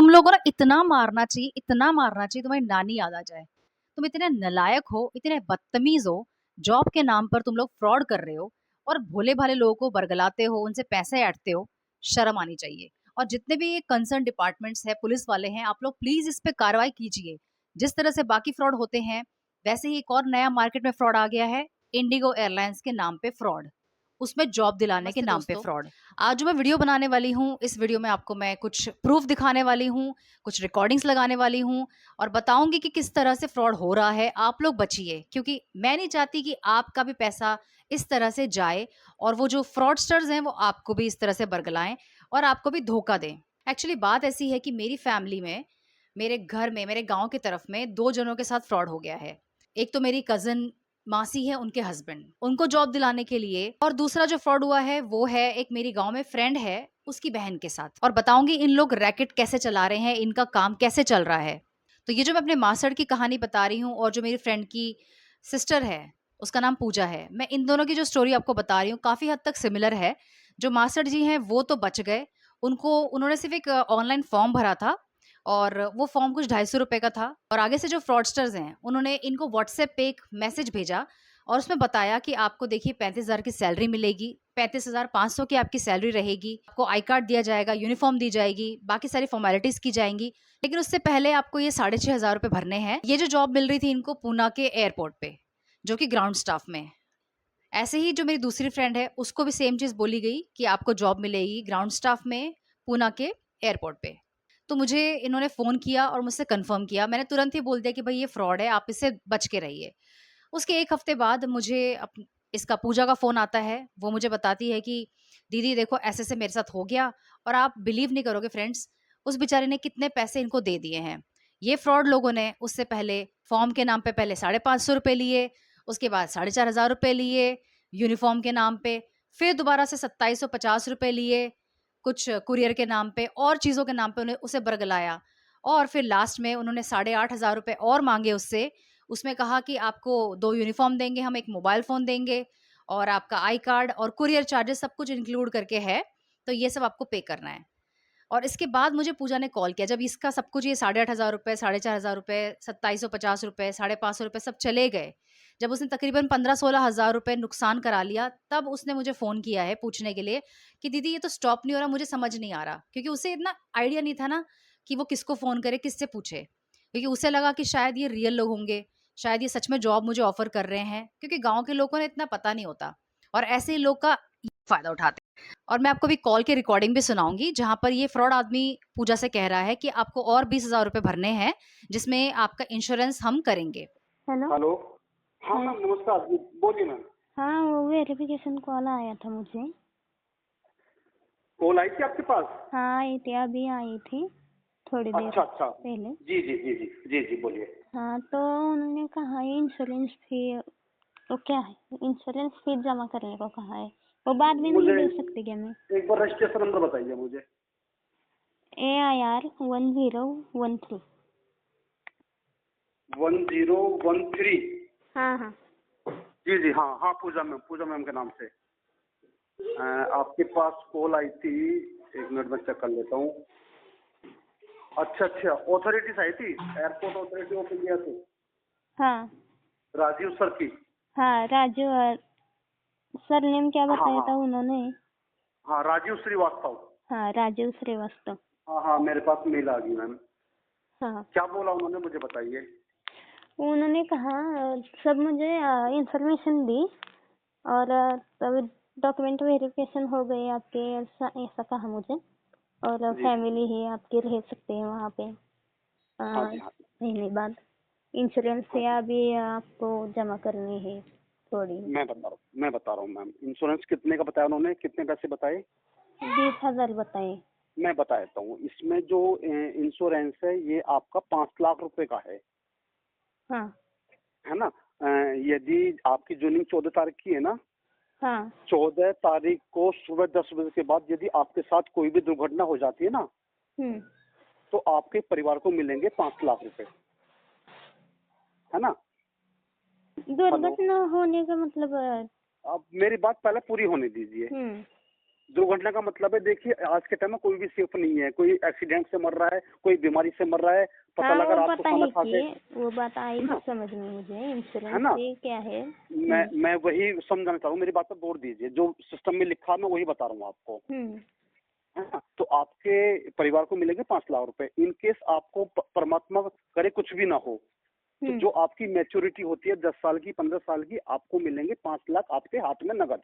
तुम लोगों को ना इतना मारना चाहिए, इतना मारना चाहिए तुम्हारी नानी याद आ जाए। तुम इतने नालायक हो, इतने बदतमीज हो। जॉब के नाम पर तुम लोग फ्रॉड कर रहे हो और भोले भाले लोगों को बरगलाते हो, उनसे पैसे ऐंठते हो। शर्म आनी चाहिए। और जितने भी ये कंसर्न डिपार्टमेंट्स है, पुलिस वाले हैं, आप लोग प्लीज इस पे कार्रवाई कीजिए। जिस तरह से बाकी फ्रॉड होते हैं, वैसे ही एक और नया मार्केट में फ्रॉड आ गया है। इंडिगो एयरलाइंस के नाम पे फ्रॉड, उसमें जॉब दिलाने के नमस्ते नाम पे दोस्तों। फ्रॉड। आज जो मैं वीडियो बनाने वाली हूँ, इस वीडियो में आपको मैं कुछ प्रूफ दिखाने वाली हूँ, कुछ रिकॉर्डिंग्स लगाने वाली हूँ और बताऊंगी कि किस तरह से फ्रॉड हो रहा है। आप लोग बचिए, क्योंकि मैं नहीं चाहती कि आपका भी पैसा इस तरह से जाए और वो जो फ्रॉडस्टर्स हैं वो आपको भी इस तरह से बरगलाएं और आपको भी धोखा दें। एक्चुअली बात ऐसी है कि मेरी फैमिली में, मेरे घर में, मेरे गांव की तरफ में 2 जनों के साथ फ्रॉड हो गया है। एक तो मेरी कज़न मासी है, उनके हस्बैंड, उनको जॉब दिलाने के लिए। और दूसरा जो फ्रॉड हुआ है वो है एक मेरी गाँव में फ्रेंड है, उसकी बहन के साथ। और बताऊँगी इन लोग रैकेट कैसे चला रहे हैं, इनका काम कैसे चल रहा है। तो ये जो मैं अपने मासड़ की कहानी बता रही हूँ और जो मेरी फ्रेंड की सिस्टर है, उसका नाम पूजा है। मैं इन दोनों की जो स्टोरी आपको बता रही हूँ काफ़ी हद तक सिमिलर है। जो मासड़ जी हैं वो तो बच गए। उन्होंने सिर्फ़ एक ऑनलाइन फॉर्म भरा था और वो फॉर्म कुछ ₹250 का था। और आगे से जो फ्रॉडस्टर्स हैं, उन्होंने इनको व्हाट्सएप पे एक मैसेज भेजा और उसमें बताया कि आपको देखिए 35,000 की सैलरी मिलेगी, 35,500 की आपकी सैलरी रहेगी, आपको आई कार्ड दिया जाएगा, यूनिफ़ॉर्म दी जाएगी, बाकी सारी फ़ॉर्मेलिटीज़ की जाएँगी। लेकिन उससे पहले आपको ये 6,500 रुपए भरने हैं। ये जो जॉब मिल रही थी इनको पूना के एयरपोर्ट पे, जो कि ग्राउंड स्टाफ में। ऐसे ही जो मेरी दूसरी फ्रेंड है, उसको भी सेम चीज़ बोली गई कि आपको जॉब मिलेगी ग्राउंड स्टाफ में, पूना के एयरपोर्ट पे। तो मुझे इन्होंने फ़ोन किया और मुझसे कन्फर्म किया। मैंने तुरंत ही बोल दिया कि भई ये फ्रॉड है, आप इससे बच के रहिए। उसके 1 हफ्ते बाद मुझे इसका पूजा का फ़ोन आता है। वो मुझे बताती है कि दीदी देखो ऐसे-ऐसे मेरे साथ हो गया। और आप बिलीव नहीं करोगे फ्रेंड्स, उस बेचारे ने कितने पैसे इनको दे दिए हैं। ये फ्रॉड लोगों ने उससे पहले फ़ॉर्म के नाम पे पहले ₹550 लिए, उसके बाद ₹4,500 लिए, यूनिफ़ॉर्म के नाम पे, फिर दोबारा से ₹2750 लिए, कुछ कुरियर के नाम पे और चीज़ों के नाम पे उन्हें उसे बरगलाया। और फिर लास्ट में उन्होंने ₹8,500 और माँगे उससे। उसमें कहा कि आपको 2 यूनिफ़ॉर्म देंगे हम, 1 मोबाइल फ़ोन देंगे और आपका आई कार्ड और कुरियर चार्जेस सब कुछ इंक्लूड करके है, तो ये सब आपको पे करना है। और इसके बाद मुझे पूजा ने कॉल किया, जब इसका सब कुछ ये ₹8,500, ₹4,500, ₹2750, ₹550 सब चले गए। जब उसने तकरीबन 15-16 हज़ार रुपए नुकसान करा लिया, तब उसने मुझे फ़ोन किया है पूछने के लिए कि दीदी ये तो स्टॉप नहीं हो रहा, मुझे समझ नहीं आ रहा। क्योंकि उसे इतना आइडिया नहीं था ना कि वो किसको फ़ोन करे, किससे पूछे। क्योंकि उसे लगा कि शायद ये रियल लोग होंगे, शायद ये सच में जॉब मुझे ऑफ़र कर रहे हैं, क्योंकि गाँव के लोगों को ना इतना पता नहीं होता और ऐसे ही लोग का फ़ायदा उठाते हैं। और मैं आपको अभी कॉल की रिकॉर्डिंग भी सुनाऊँगी, जहाँ पर ये फ्रॉड आदमी पूजा से कह रहा है कि आपको और 20,000 रुपए भरने हैं, जिसमें आपका इंश्योरेंस हम करेंगे। हेलो। हेलो। हाँ है। मैम, नमस्कार जी, बोलिए मैम। हाँ, वो वेरिफिकेशन कॉल आया था मुझे। कॉल आई थी आपके पास? हाँ, आई थी, अभी आई थी थोड़ी देर अच्छा अच्छा। पहले। जी जी जी जी जी जी, बोलिए। हाँ, तो उन्होंने कहा इंश्योरेंस फी, तो क्या है, इंश्योरेंस फी जमा करने को कहा है। वो बाद में नहीं मुझे दे सकती क्या मैं? एक बार रजिस्ट्रेशन नंबर बताइए मुझे। AIR 1013। 1013। हाँ हाँ। जी जी, हाँ हाँ, पूजा मैम के नाम से आपके पास कॉल आई थी। एक मिनट में चेक कर लेता हूँ। अच्छा अच्छा, ऑथोरिटीज आई थी, एयरपोर्ट अथॉरिटी ऑफ इंडिया से, हाँ राजीव सर की। हाँ, राजू। सरनेम क्या हाँ बताया हाँ था उन्होंने? हाँ, राजीव श्रीवास्तव। हाँ, राजीव श्रीवास्तव। हाँ हाँ, मेरे पास मेल आ गई मैम। हाँ, क्या बोला उन्होंने, मुझे बताइए। उन्होंने कहा, सब मुझे इंफॉर्मेशन दी और तब डॉक्यूमेंट वेरिफिकेशन हो गई आपके, ऐसा ऐसा कहा मुझे। और जी जी फैमिली ही आपकी रह सकते हैं वहाँ पे हाँ जी हाँ जी महीने बाद। इंश्योरेंस हाँ जी। या भी आपको जमा करनी है थोड़ी। मैं बता रहा हूँ मैम, इंश्योरेंस कितने का बताया उन्होंने, कितने पैसे बताए? 20,000 बताए। मैं बता देता हूँ। इसमें जो इंश्योरेंस है ये आपका 5 लाख रुपए का हाँ है ना। यदि आपकी ज्वाइनिंग 14 तारीख की है ना, हाँ। 14 तारीख को सुबह 10 बजे के बाद यदि आपके साथ कोई भी दुर्घटना हो जाती है ना, हम्म। तो आपके परिवार को मिलेंगे 5 लाख रुपए, है ना। हेलो, दुर्घटना होने का मतलब अब मेरी बात पहले पूरी होने दीजिए। हम्म दुर्घटना का मतलब है, देखिए आज के टाइम में कोई भी सेफ नहीं है, कोई एक्सीडेंट से मर रहा है, कोई बीमारी से मर रहा है, पता हाँ लगा वो रात को पता खाना है खा के, कि वो बात आई है थी ना, समझ में मुझे, है इंश्योरेंस ना। ये क्या है। मैं वही समझाना चाहूँ, मेरी बात पर गौर दीजिए, जो सिस्टम में लिखा मैं वही बता रहा हूँ आपको, है ना। तो आपके परिवार को मिलेंगे 5 लाख रुपए, इन केस आपको परमात्मा करे कुछ भी ना हो, तो जो आपकी मैच्योरिटी होती है 10 साल की 15 साल की, आपको मिलेंगे 5 लाख आपके हाथ में नगद।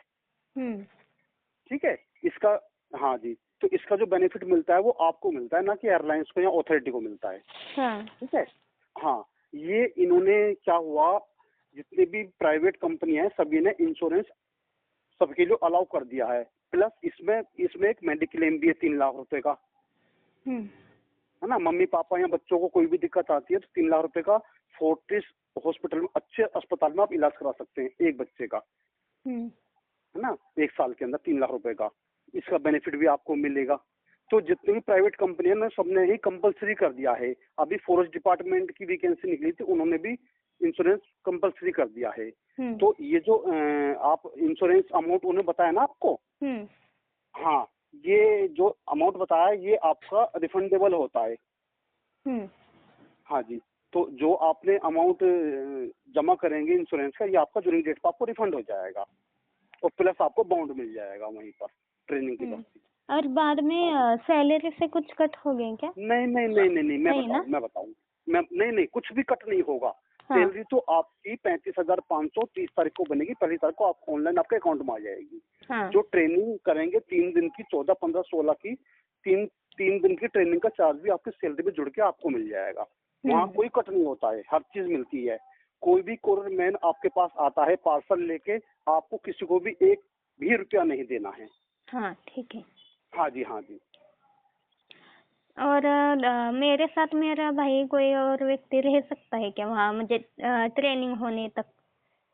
ठीक है, इसका, हाँ जी, तो इसका जो बेनिफिट मिलता है वो आपको मिलता है, ना कि एयरलाइंस को या अथॉरिटी को मिलता है। हाँ ठीक है, हाँ, ये इन्होंने क्या हुआ, जितनी भी प्राइवेट कंपनी है सभी ने इंश्योरेंस सबके लिए अलाउ कर दिया है, प्लस इसमें इसमें एक मेडिक्लेम भी है 3 लाख रुपए का, है ना। मम्मी पापा या बच्चों को कोई भी दिक्कत आती है तो 3 लाख रुपए का फोर्टिस हॉस्पिटल में, अच्छे अस्पताल में आप इलाज करा सकते हैं एक बच्चे का, है ना, 1 साल के अंदर 3 लाख रुपए का, इसका बेनिफिट भी आपको मिलेगा। तो जितनी भी प्राइवेट कंपनी है ना, सबने ही कंपलसरी कर दिया है। अभी फॉरेस्ट डिपार्टमेंट की वैकेंसी निकली थी, उन्होंने भी इंश्योरेंस कंपलसरी कर दिया है। तो ये जो आप इंश्योरेंस अमाउंट उन्हें बताया ना आपको, हाँ, ये जो अमाउंट बताया ये आपका रिफंडेबल होता है। हाँ जी, तो जो आपने अमाउंट जमा करेंगे इंश्योरेंस का, ये आपका ड्यूरिंग डेट पर आपको रिफंड हो जाएगा, और प्लस आपको बाउंड मिल जाएगा वहीं पर ट्रेनिंग की वक्त। और बाद में सैलरी से कुछ कट हो गए क्या? नहीं नहीं नहीं नहीं नहीं, नहीं ना? मैं बताऊं, नहीं नहीं, कुछ भी कट नहीं होगा। हाँ। सैलरी तो आपकी 35,500 30 तारीख को बनेगी, पहली तारीख को आप ऑनलाइन आपके अकाउंट में आ जाएगी। हाँ। जो ट्रेनिंग करेंगे 3 दिन की, 14, 15, 16 की, तीन तीन दिन की ट्रेनिंग का चार्ज भी आपकी सैलरी में जुड़ के आपको मिल जाएगा। वहाँ कोई कट नहीं होता है, हर चीज मिलती है। कोई भी कोरियर मैन आपके पास आता है पार्सल लेके, आपको किसी को भी 1 भी रुपया नहीं देना है। हाँ ठीक है। हाँ जी, हाँ जी। और मेरे साथ मेरा भाई कोई और व्यक्ति रह सकता है क्या वहाँ, मुझे ट्रेनिंग होने तक?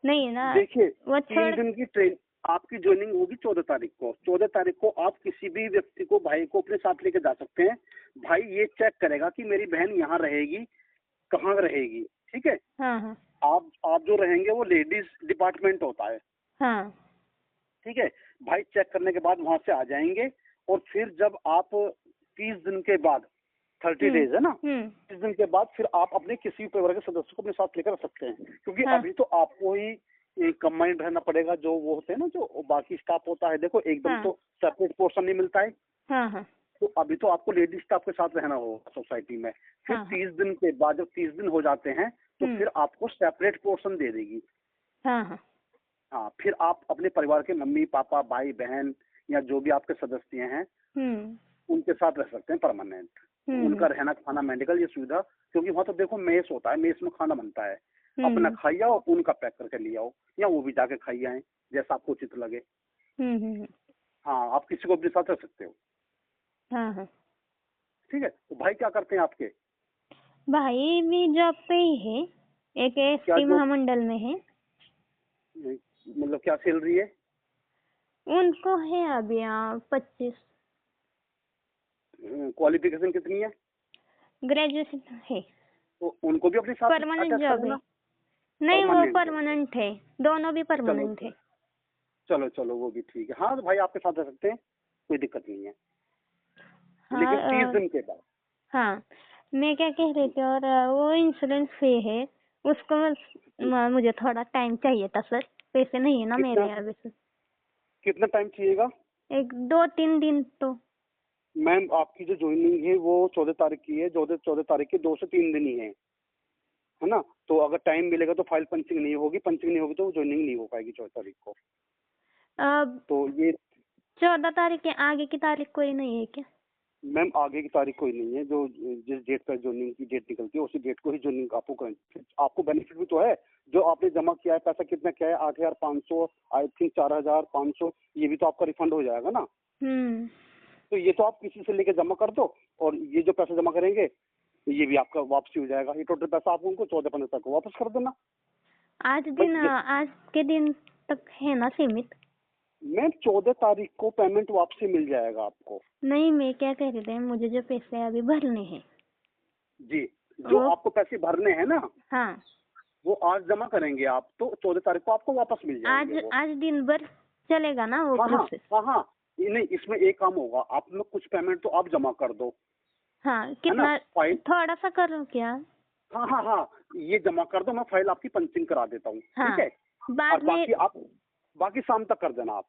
नहीं ना, देखिए, वो 3 दिन की ट्रेन आपकी ज्वाइनिंग होगी 14 तारीख को। 14 तारीख को आप किसी भी व्यक्ति को, भाई को अपने साथ लेके जा सकते हैं। भाई ये चेक करेगा कि मेरी बहन यहाँ रहेगी, कहाँ रहेगी। ठीक है, हाँ हाँ आप जो रहेंगे वो लेडीज डिपार्टमेंट होता है। हाँ। ठीक है, भाई चेक करने के बाद वहां से आ जाएंगे, और फिर जब आप 30 दिन के बाद, 30 डेज है ना, 30 दिन के बाद फिर आप अपने किसी भी परिवार के सदस्य को अपने साथ लेकर आ सकते हैं, क्योंकि हाँ। अभी तो आपको ही कंबाइंड रहना पड़ेगा। जो वो होते हैं ना, जो बाकी स्टाफ होता है, देखो एकदम हाँ। तो सेपरेट पोर्शन नहीं मिलता है। हाँ हाँ तो अभी तो आपको लेडीज स्टाफ के साथ रहना होगा सोसाइटी में। फिर हाँ। 30 दिन के बाद, जब 30 दिन हो जाते हैं तो फिर आपको सेपरेट पोर्शन दे देगी। हाँ हाँ। हाँ, फिर आप अपने परिवार के मम्मी पापा भाई बहन या जो भी आपके सदस्य हैं उनके साथ रह सकते हैं परमानेंट। उनका रहना खाना मेडिकल ये सुविधा, क्योंकि वहाँ तो देखो मेस होता है, मेस में खाना बनता है, अपना खाई आओ, उनका पैक करके ले आओ, या वो भी जाके खाई आए जैसा आपको उचित लगे। हाँ, आप किसी को अपने साथ रख सकते हो। हाँ हाँ। ठीक है, तो भाई क्या करते हैं आपके? भाई भी जॉब पे ही है, एक क्या एसटी जो महामंडल में है। मतलब क्या सैलरी है? उनको है अभी 25। क्वालिफिकेशन कितनी है? ग्रेजुएशन है। तो उनको भी अपने साथ परमानेंट अटैच कर जॉब है। देना। नहीं वो परमानेंट है। परमानेंट है, दोनों भी परमानेंट है। चलो चलो, वो भी ठीक है। हाँ, तो भाई आपके साथ रह सकते हैं, कोई दिक्कत नहीं है। लेकिन 30 दिन के बाद। हाँ, मैं क्या कह रही थी, और वो इंश्योरेंस फी है, उसको मुझे थोड़ा टाइम चाहिए था सर, पैसे नहीं है ना मेरे यहाँ वैसे। कितना टाइम चाहिएगा? 1-2-3 दिन तो। मैम आपकी जो ज्वाइनिंग है वो 14 तारीख की है, 14 तारीख के 2 से 3 दिन ही है ना। तो अगर टाइम मिलेगा तो फाइल पंचिंग नहीं होगी, पंचिंग नहीं होगी तो ज्वाइनिंग नहीं हो पाएगी 14 तारीख को। तो ये 14 तारीख के आगे की तारीख कोई नहीं है क्या? मैम आगे की तारीख कोई नहीं है, जो जिस डेट पर ज्वाइनिंग की डेट निकलती है उसी डेट को ही ज्वाइनिंग आपको करेंगे। आपको बेनिफिट भी तो है, जो आपने जमा किया है पैसा कितना क्या है, 8,500, आई थिंक 4,500, ये भी तो आपका रिफंड हो जाएगा ना। तो ये तो आप किसी से लेके जमा कर दो, और ये जो पैसा जमा करेंगे ये भी आपका वापसी हो जाएगा। ये टोटल पैसा आप उनको 14-15 तक वापस कर देना। आज के दिन तक है ना सीमित? मैम 14 तारीख को पेमेंट वापसी मिल जाएगा आपको। नहीं, मैं क्या कह रही थी, मुझे जो पैसे अभी भरने हैं जी, जो आपको पैसे भरने हैं ना, हाँ, वो आज जमा करेंगे आप, तो 14 तारीख को आपको वापस मिल जाएंगे। आज दिन भर चलेगा ना वो हाँ हाँ प्रोसेस? हाँ हाँ, नहीं, इसमें एक काम होगा, आप में कुछ पेमेंट तो आप जमा कर दो, हाँ, है ना? कितना? फाइल, थोड़ा सा करो क्या? हाँ हाँ हाँ, ये जमा कर दो, मैं फाइल आपकी पंचिंग करा देता हूँ, ठीक हाँ, है? और बाद में बाकी शाम तक कर देना आप।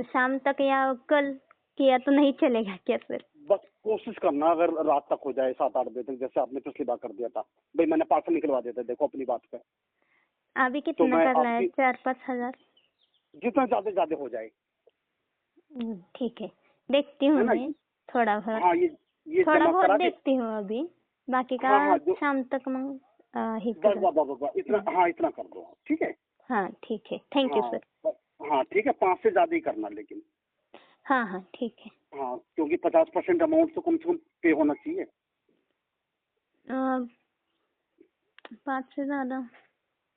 शाम तक या कल किया तो नहीं चलेगा क्या फिर? बस कोशिश करना, अगर रात तक हो जाए 7-8 बजे तक, जैसे आपने पिछली बार कर दिया था भाई, मैंने पार्सल निकलवा दिया था, देखो अपनी बात पे। अभी तो कितना मैं करना है? आपकी 4-5 हजार? जितना ज्यादा हो जाए, ठीक है, देखती हूँ है ना? मैं। थोड़ा बहुत हाँ, ये थोड़ा जमा बहुत करा के, देखती हूँ अभी, बाकी का हाँ हाँ, जो शाम तक मैं ही बस करूँ। बस बस बस, इतना, हाँ इतना कर दो आप, ठीक है? हाँ ठीक है, थैंक यू हाँ सर। हाँ ठीक है, 5 से ज्यादा ही करना लेकिन। हाँ हाँ ठीक है। हाँ, क्योंकि 50% अमाउंट तो कम से कम पे होना चाहिए। 5 से ज्यादा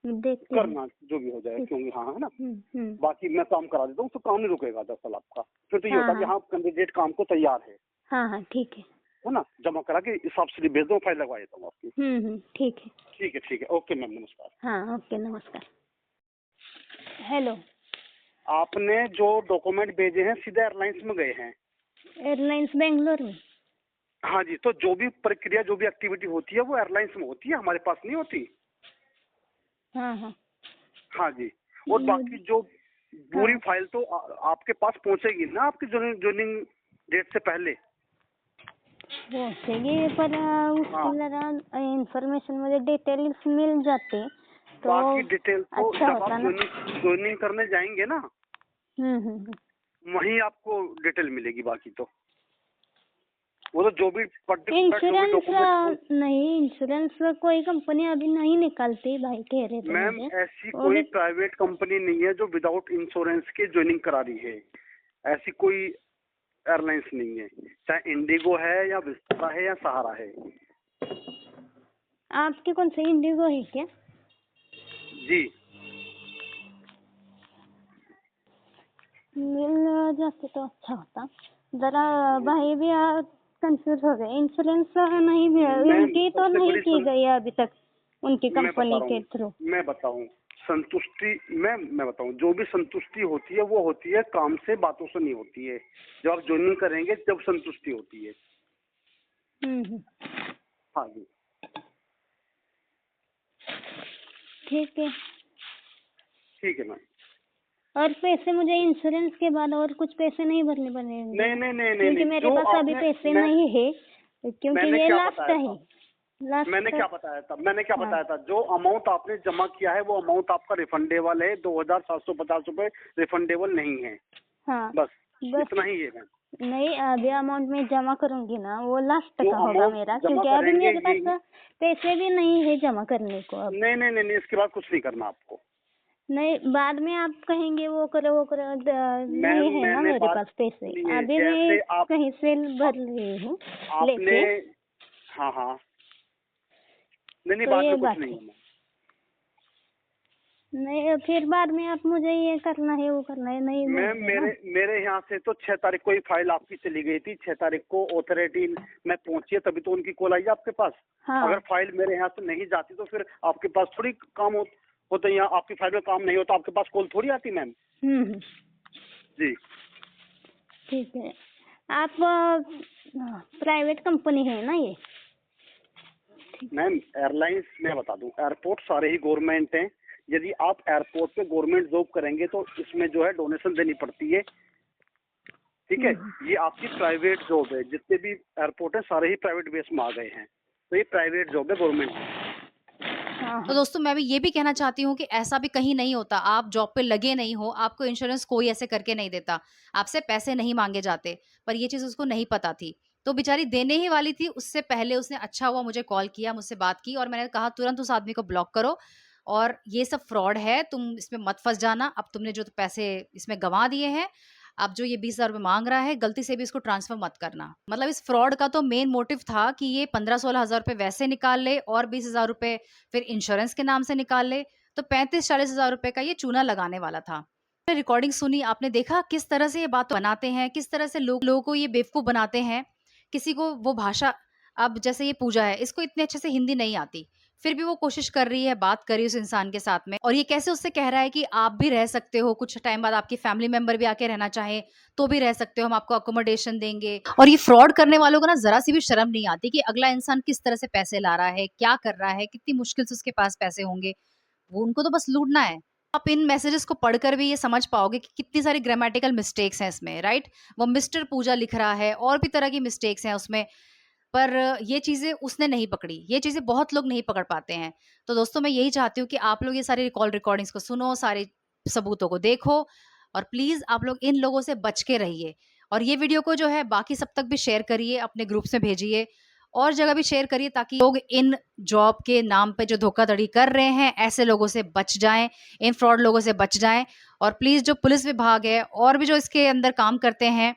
देखती हूँ। करना जो भी हो जाए, ठीक। क्योंकि हाँ, है ना? हम्म। बाकी मैं काम करा देता हूँ, तो काम नहीं रुकेगा दरअसल आपका। फिर तो ये हाँ होता है कि हाँ हाँ कैंडिडेट काम को तैयार हाँ हाँ ठीक है ना? जमा करा के हिसाब से भेज दो, फाइल लगवा देता हूँ आपकी। है। ठीक है। ठीक है, ओके मैम, नमस्कार। हाँ ओके, नमस्कार। हेलो। आपने जो डॉक्यूमेंट भेजे हैं सीधे एयरलाइंस में गए हैं? एयरलाइंस बेंगलोर में? हाँ जी, तो जो भी प्रक्रिया, जो भी एक्टिविटी होती है वो एयरलाइंस में होती है, हमारे पास नहीं होती। हाँ हाँ। हाँ जी, और बाकी जो पूरी हाँ। फाइल तो आपके पास पहुंचेगी ना, आपकी ज्वाइनिंग डेट से पहले। पहुँचेगी, पर हाँ, उसकी जरा इंफॉर्मेशन मुझे डिटेल्स मिल जाते तो बाकी डिटेल तो अच्छा जब होता आप ना। ज्वाइनिंग करने जाएंगे ना, हम्म। वहीं आपको डिटेल मिलेगी। बाकी तो वो तो जो भी पर्टिकुलर जो भी इंश्योरेंस डॉक्यूमेंट। नहीं, इंश्योरेंस कोई कंपनी अभी नहीं निकालती, भाई कह रहे थे मैम, मुझे। ऐसी वो कोई भी प्राइवेट कंपनी नहीं है जो विदाउट इंश्योरेंस के ज्वाइनिंग करा रही है। ऐसी कोई एयरलाइंस नहीं है, चाहे इंडिगो है या विस्तारा है या सहारा है। आपके कौन से इंडिगो है क्या? जी, मिल जाते तो अच्छा होता। जरा भाई भी कंफ्यूज हो गए। इंश्योरेंस नहीं भी मैम उनकी तो सबसे नहीं बड़ी की गई है अभी तक, उनकी मैं बता कंपनी रहा के हूँ, थ्रू। संतुष्टि, मैं बताऊं, जो भी संतुष्टि होती है वो होती है काम से, बातों से नहीं होती है। जब आप ज्वाइनिंग करेंगे तब संतुष्टि होती है। हम्म। हाँ जी, ठीक है। ठीक है मैम। और पैसे मुझे इंश्योरेंस के बाद और कुछ पैसे नहीं भरने पड़ेंगे? नहीं नहीं नहीं नहीं क्योंकि नहीं, मेरे जो पास अभी आपने, पैसे मैं नहीं है, क्योंकि मैंने ये क्या लास्ट बताया है। था, लास्ट। मैंने क्या हाँ बताया था, जो अमाउंट आपने जमा किया है वो अमाउंट आपका रिफंडेबल है, 2750 रुपए रिफंडेबल नहीं है। हाँ। बस बस। इतना ही है मैम। नहीं, अभी अमाउंट में जमा करूंगी ना, वो लास्ट जो का होगा अमाउंट मेरा, जमा क्योंकि अभी करेंगे मेरे ये, पास पैसे भी नहीं है जमा करने को अब। नहीं नहीं नहीं नहीं, इसके बाद कुछ नहीं करना आपको। नहीं, बाद में आप कहेंगे वो करो वो करो, मैम नहीं है ना मैंने मेरे बात, पास पैसे। सुनिए, अभी मैं जैसे आप कहीं से भर रही हूँ आपने, लेके। हाँ हाँ, नहीं नहीं, तो बाद ये में कुछ बात नहीं है। है मैम। नहीं, फिर बाद में आप मुझे ये करना है वो करना है नहीं मैम बोलते ना। मेरे यहाँ से तो 6 तारीख को ही फाइल आपकी चली गई थी, 6 तारीख को ऑथोरिटी में पहुंची है, तभी तो उनकी कॉल आई है आपके पास। हाँ। अगर फाइल मेरे यहाँ से नहीं जाती तो फिर आपके पास थोड़ी काम होता है, या आपकी फाइल में काम नहीं होता, आपके पास कॉल थोड़ी आती मैम। हम्म। जी ठीक है। आप प्राइवेट कंपनी है ना ये? मैम, एयरलाइंस मैं बता दूं, एयरपोर्ट सारे ही गवर्नमेंट हैं। यदि आप एयरपोर्ट पे गवर्नमेंट जॉब करेंगे तो इसमें जो है डोनेशन देनी पड़ती है, ठीक है? ये आपकी प्राइवेट जॉब है, जितने भी एयरपोर्ट है सारे ही प्राइवेट बेस में आ गए हैं, तो ये प्राइवेट जॉब है गवर्नमेंट। तो दोस्तों मैं भी ये भी कहना चाहती हूँ कि ऐसा भी कहीं नहीं होता, आप जॉब पे लगे नहीं हो, आपको इंश्योरेंस कोई ऐसे करके नहीं देता, आपसे पैसे नहीं मांगे जाते, पर ये चीज़ उसको नहीं पता थी। तो बेचारी देने ही वाली थी, उससे पहले उसने अच्छा हुआ मुझे कॉल किया, मुझसे बात की और मैंने कहा तुरंत उस आदमी को ब्लॉक करो और ये सब फ्रॉड है, तुम इसमें मत फँस जाना। अब तुमने जो पैसे इसमें गँवा दिए हैं, अब जो ये 20,000 रुपए माँग रहा है, गलती से भी इसको ट्रांसफ़र मत करना। मतलब इस फ्रॉड का तो मेन मोटिव था कि ये 15-16 हज़ार रुपए वैसे निकाल ले और 20,000 रुपए फिर इंश्योरेंस के नाम से निकाल ले, तो 35-40 हज़ार रुपए का ये चूना लगाने वाला था। आपने रिकॉर्डिंग सुनी, आपने देखा किस तरह से ये बात बनाते हैं, किस तरह से लोगों को ये बेवकूफ़ बनाते हैं। किसी को वो भाषा, अब जैसे ये पूजा है, इसको इतने अच्छे से हिंदी नहीं आती, फिर भी वो कोशिश कर रही है, बात कर रही है उस इंसान के साथ में, और ये कैसे उससे कह रहा है कि आप भी रह सकते हो, कुछ टाइम बाद आपकी फैमिली मेंबर भी आके रहना चाहे तो भी रह सकते हो, हम आपको अकोमोडेशन देंगे। और ये फ्रॉड करने वालों को ना जरा सी भी शर्म नहीं आती कि अगला इंसान किस तरह से पैसे ला रहा है, क्या कर रहा है, कितनी मुश्किल से उसके पास पैसे होंगे, वो उनको तो बस लूटना है। आप इन मैसेजेस को पढ़कर भी ये समझ पाओगे कि कितनी सारी ग्रामेटिकल मिस्टेक्स हैं इसमें, राइट? वो मिस्टर पूजा लिख रहा है और भी तरह की मिस्टेक्स हैं उसमें, पर ये चीज़ें उसने नहीं पकड़ी, ये चीज़ें बहुत लोग नहीं पकड़ पाते हैं। तो दोस्तों मैं यही चाहती हूँ कि आप लोग ये सारी कॉल रिकॉर्डिंग्स को सुनो, सारे सबूतों को देखो, और प्लीज़ आप लोग इन लोगों से बच के रहिए। और ये वीडियो को जो है बाकी सब तक भी शेयर करिए, अपने ग्रुप्स में भेजिए और जगह भी शेयर करिए, ताकि लोग इन जॉब के नाम पे जो धोखाधड़ी कर रहे हैं, ऐसे लोगों से बच जाएँ, इन फ्रॉड लोगों से बच जाएँ। और प्लीज़ जो पुलिस विभाग है और भी जो इसके अंदर काम करते हैं,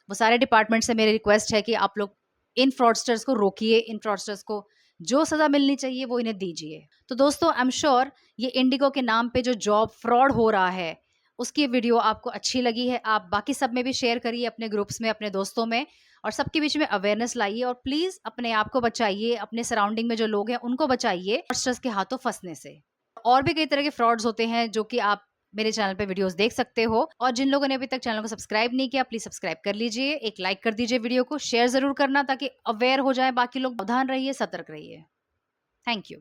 वो सारे डिपार्टमेंट से मेरी रिक्वेस्ट है कि आप लोग इन फ्रॉडस्टर्स को रोकिए, इन फ्रॉडस्टर्स को जो सज़ा मिलनी चाहिए वो इन्हें दीजिए। तो दोस्तों आई एम श्योर ये इंडिगो के नाम पे जो जॉब फ्रॉड हो रहा है, उसकी वीडियो आपको अच्छी लगी है। आप बाकी सब में भी शेयर करिए, अपने ग्रुप्स में, अपने दोस्तों में, और सबके बीच में अवेयरनेस लाइए, और प्लीज़ अपने आप को बचाइए, अपने सराउंडिंग में जो लोग हैं उनको बचाइए फ्रॉडस्टर्स के हाथों फँसने से। और भी कई तरह के फ्रॉड्स होते हैं जो कि आप मेरे चैनल पे वीडियोस देख सकते हो, और जिन लोगों ने अभी तक चैनल को सब्सक्राइब नहीं किया, प्लीज सब्सक्राइब कर लीजिए, एक लाइक कर दीजिए, वीडियो को शेयर जरूर करना ताकि अवेयर हो जाए बाकी लोग। सावधान रहिए, सतर्क रहिए। Thank you.